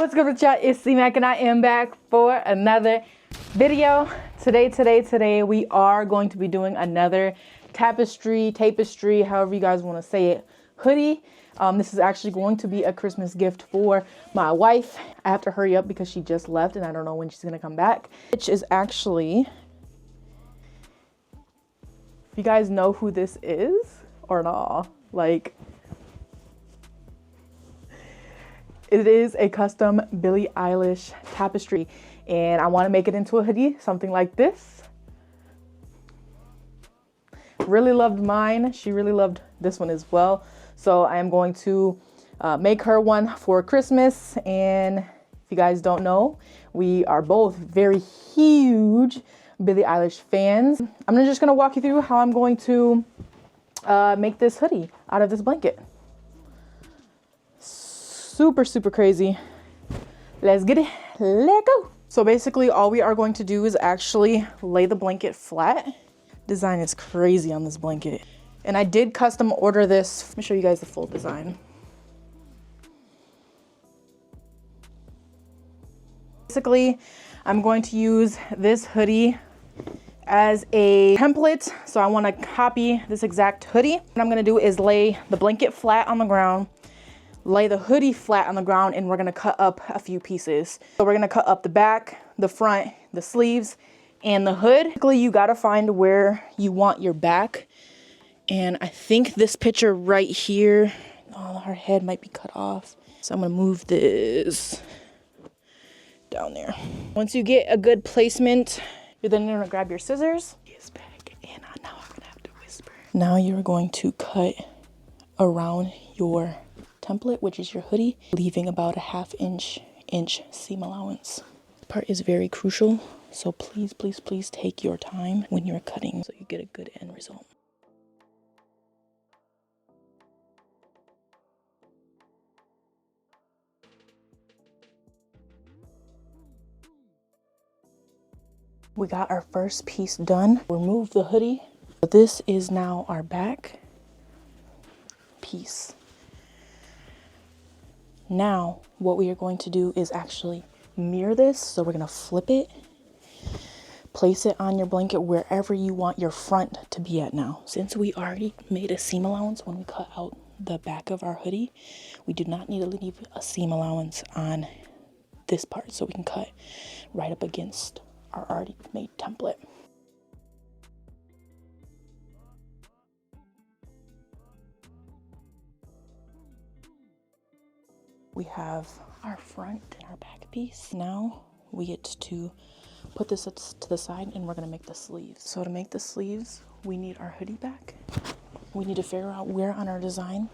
What's good with y'all? It's C-Mac and I am back for another video. Today we are going to be doing another tapestry, however you guys want to say it, hoodie. This is actually going to be a Christmas gift for my wife. I have to hurry up because she just left and I don't know when she's gonna come back. Which is actually, if you guys know who this is or not, like, it is a custom Billie Eilish tapestry and I want to make it into a hoodie, something like this. Really loved mine. She really loved this one as well. So I am going to make her one for Christmas. And if you guys don't know, we are both very huge Billie Eilish fans. I'm just going to walk you through how I'm going to make this hoodie out of this blanket. Super crazy. Let's get it. Let go. So basically all we are going to do is actually lay the blanket flat. Design is crazy on this blanket. And I did custom order this. Let me show you guys the full design. Basically, I'm going to use this hoodie as a template. So I want to copy this exact hoodie. What I'm going to do is lay the blanket flat on the ground, lay the hoodie flat on the ground, and we're gonna cut up a few pieces. So we're gonna cut up the back, the front, the sleeves, and the hood. Basically, you gotta find where you want your back. And I think this picture right here, oh, her head might be cut off. So I'm gonna move this down there. Once you get a good placement, you're then gonna grab your scissors. He's back, and now I'm gonna have to whisper. Now you're going to cut around your template, which is your hoodie, leaving about a ½ inch seam allowance. This part is very crucial, so please take your time when you're cutting so you get a good end result. We got our first piece done. Remove the hoodie. This is now our back piece. Now, what we are going to do is actually mirror this. So we're going to flip it, place it on your blanket wherever you want your front to be at now. Since we already made a seam allowance when we cut out the back of our hoodie, we do not need to leave a seam allowance on this part. So we can cut right up against our already made template. We have our front and our back piece. Now we get to put this to the side and we're gonna make the sleeves. So to make the sleeves, we need our hoodie back. We need to figure out where on our design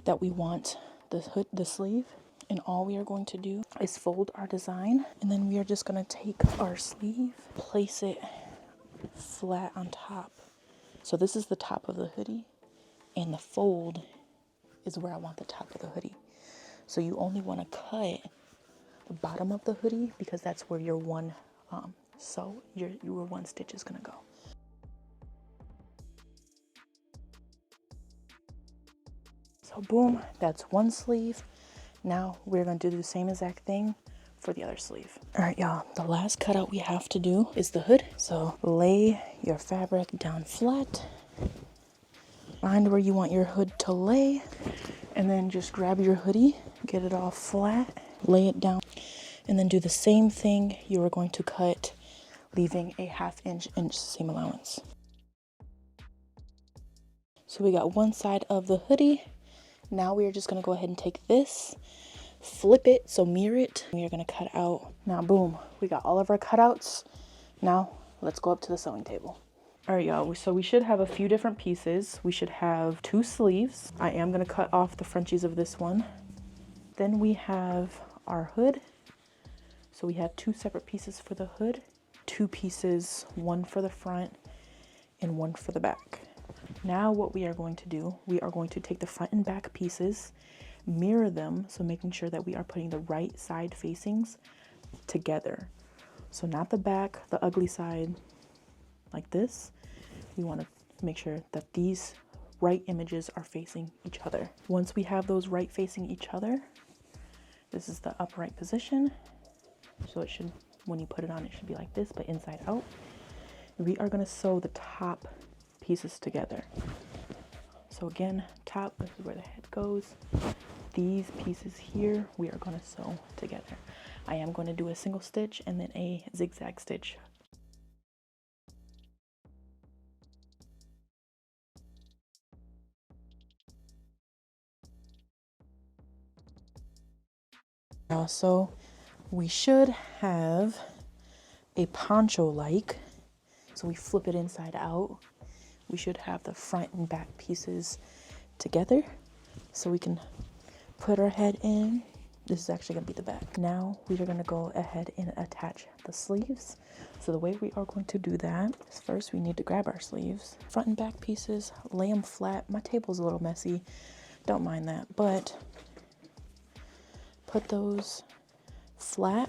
that we want the sleeve. And all we are going to do is fold our design. And then we are just gonna take our sleeve, place it flat on top. So this is the top of the hoodie and the fold is where I want the top of the hoodie. So you only want to cut the bottom of the hoodie because that's where your one one stitch is going to go. So boom, that's one sleeve. Now we're going to do the same exact thing for the other sleeve. All right, y'all, the last cutout we have to do is the hood. So lay your fabric down flat. Find where you want your hood to lay. And then just grab your hoodie, get it all flat, lay it down, and then do the same thing you are going to cut, leaving a ½ inch seam allowance. So we got one side of the hoodie. Now we are just gonna go ahead and take this, flip it, so mirror it. We are gonna cut out. Now boom, we got all of our cutouts. Now let's go up to the sewing table. All right, y'all, so we should have a few different pieces. We should have 2 sleeves. I am gonna cut off the frontsies of this one. Then we have our hood. So we have 2 separate pieces for the hood, 2 pieces, one for the front and one for the back. Now what we are going to do, we are going to take the front and back pieces, mirror them, so making sure that we are putting the right side facings together. So not the back, the ugly side, like this. We want to make sure that these right images are facing each other. Once we have those right facing each other, This is the upright position. So it should, when you put it on, it should be like this, but inside out. We are gonna sew the top pieces together. So again, top, this is where the head goes. These pieces here, we are gonna sew together. I am going to do a single stitch and then a zigzag stitch. Also, we should have a poncho-like, so we flip it inside out. We should have the front and back pieces together so we can put our head in. This is actually gonna be the back. Now we are gonna go ahead and attach the sleeves. So the way we are going to do that is first we need to grab our sleeves, front and back pieces, lay them flat. My table's a little messy, don't mind that, but put those flat,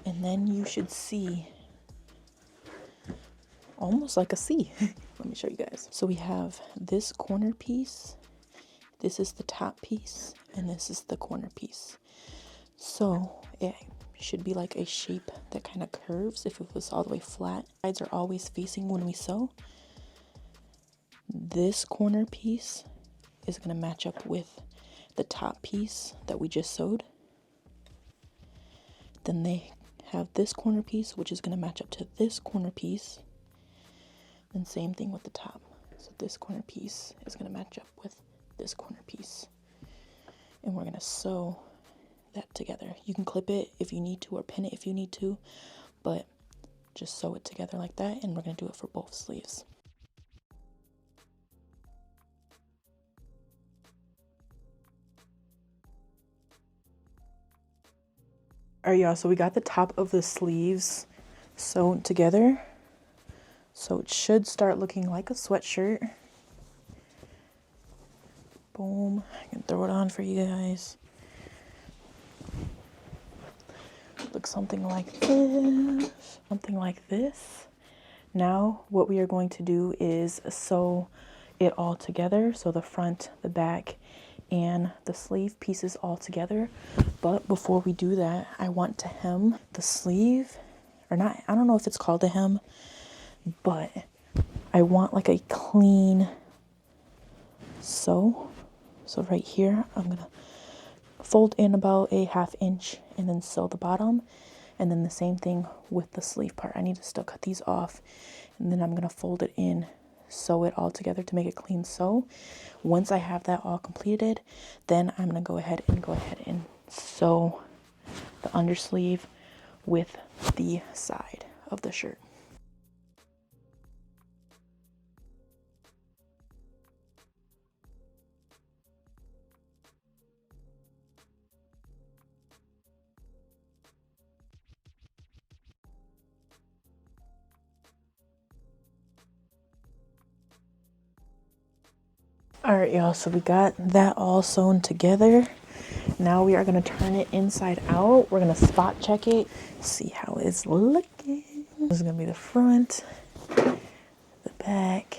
and then you should see almost like a C. Let me show you guys. So we have this corner piece, this is the top piece, and this is the corner piece. So it should be like a shape that kind of curves if it was all the way flat. Sides are always facing when we sew. This corner piece is going to match up with the top piece that we just sewed. Then they have this corner piece, which is going to match up to this corner piece. And same thing with the top. So this corner piece is going to match up with this corner piece. And we're going to sew that together. You can clip it if you need to or pin it if you need to, but just sew it together like that, and we're going to do it for both sleeves. All right, y'all, so we got the top of the sleeves sewn together. So it should start looking like a sweatshirt. Boom. I can throw it on for you guys. Looks something like this. Something like this. Now what we are going to do is sew it all together. So the front, the back, and the sleeve pieces all together. But before we do that, I want to hem the sleeve, or not, I don't know if it's called a hem, but I want like a clean sew. So right here, I'm gonna fold in about a 1/2 inch and then sew the bottom. And then the same thing with the sleeve part. I need to still cut these off, and then I'm gonna fold it in, sew it all together to make a clean sew. Once I have that all completed, then I'm gonna go ahead and sew the undersleeve with the side of the shirt. All right, y'all, so we got that all sewn together. Now we are gonna turn it inside out. We're gonna spot check it, see how it's looking. This is gonna be the front, the back.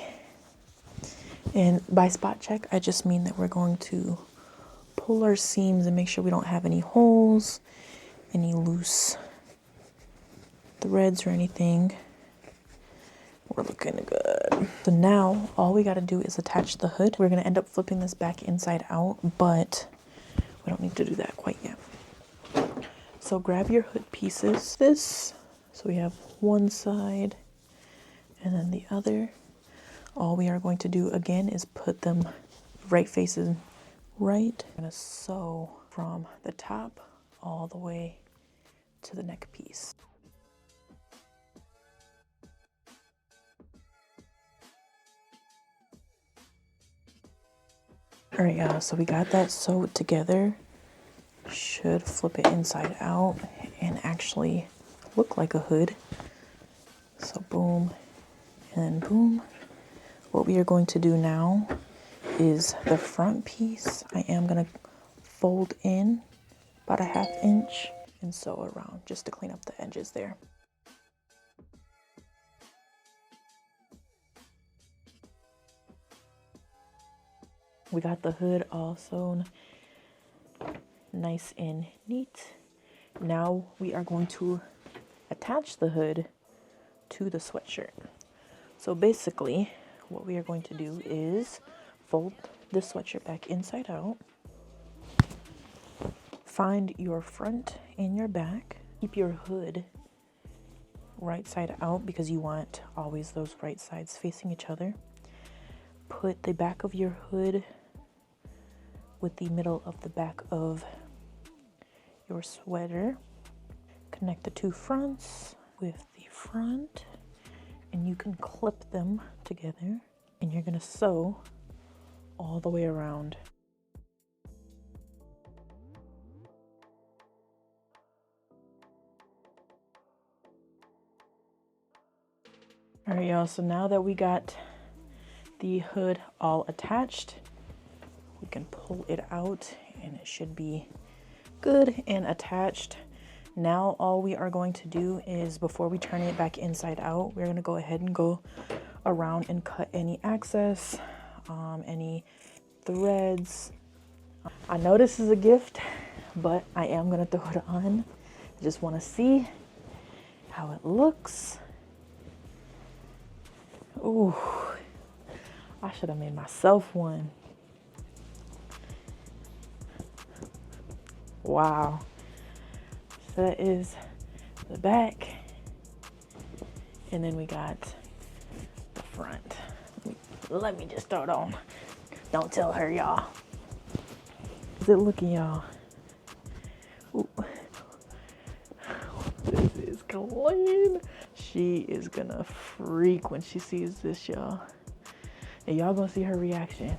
And by spot check, I just mean that we're going to pull our seams and make sure we don't have any holes, any loose threads or anything. We're looking good. So now all we got to do is attach the hood. We're going to end up flipping this back inside out, but we don't need to do that quite yet. So grab your hood pieces. So we have one side and then the other. All we are going to do again is put them right facing right. I'm going to sew from the top all the way to the neck piece. All right, y'all, so we got that sewed together. Should flip it inside out and actually look like a hood. So boom, and then boom. What we are going to do now is the front piece. I am gonna fold in about a 1/2 inch and sew around just to clean up the edges there. We got the hood all sewn nice and neat. Now we are going to attach the hood to the sweatshirt. So basically what we are going to do is fold the sweatshirt back inside out. Find your front and your back. Keep your hood right side out because you want always those right sides facing each other. Put the back of your hood with the middle of the back of your sweater. Connect the two fronts with the front, and you can clip them together, and you're gonna sew all the way around. All right, y'all, so now that we got the hood all attached, we can pull it out and it should be good and attached. Now all we are going to do is, before we turn it back inside out, we're gonna go ahead and go around and cut any excess, any threads. I know this is a gift, but I am gonna throw it on. I just wanna see how it looks. Ooh, I should have made myself one. Wow. So that is the back. And then we got the front. Let me just throw it on. Don't tell her, y'all. How's it looking, y'all? Ooh. This is clean. She is gonna freak when she sees this, y'all. And y'all gonna see her reaction.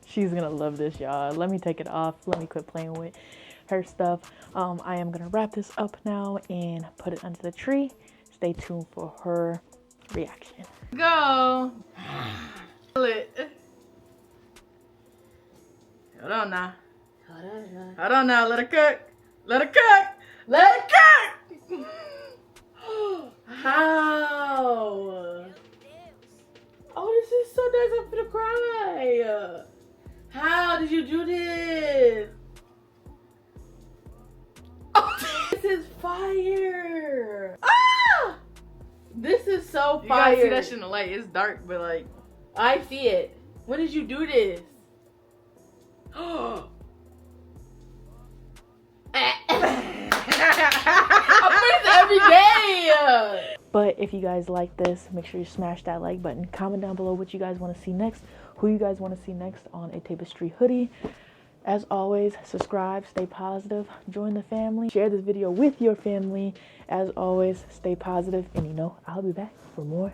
She's gonna love this, y'all. Let me take it off. Let me quit playing with her stuff. I am gonna wrap this up now and put it under the tree. Stay tuned for her reaction. Go. Hold on now. Hold on now. Let her cook. Let her cook. Let her cook. How? Oh, this is so nice. I'm gonna cry. How did you do this? Oh, this is fire. Ah! This is so fire. You gotta see that shit in the light. It's dark, but like, I see it. When did you do this? I'm doing this every day. But if you guys like this, make sure you smash that like button. Comment down below what you guys want to see next, who you guys want to see next on a tapestry hoodie. As always, subscribe, stay positive, join the family, share this video with your family. As always, stay positive, and you know, I'll be back for more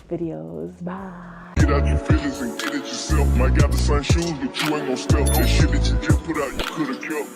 videos. Bye. Get out your feelings and get it yourself. Might got the same shoes, but you ain't gonna step. This shit that you just put out, you could've kept.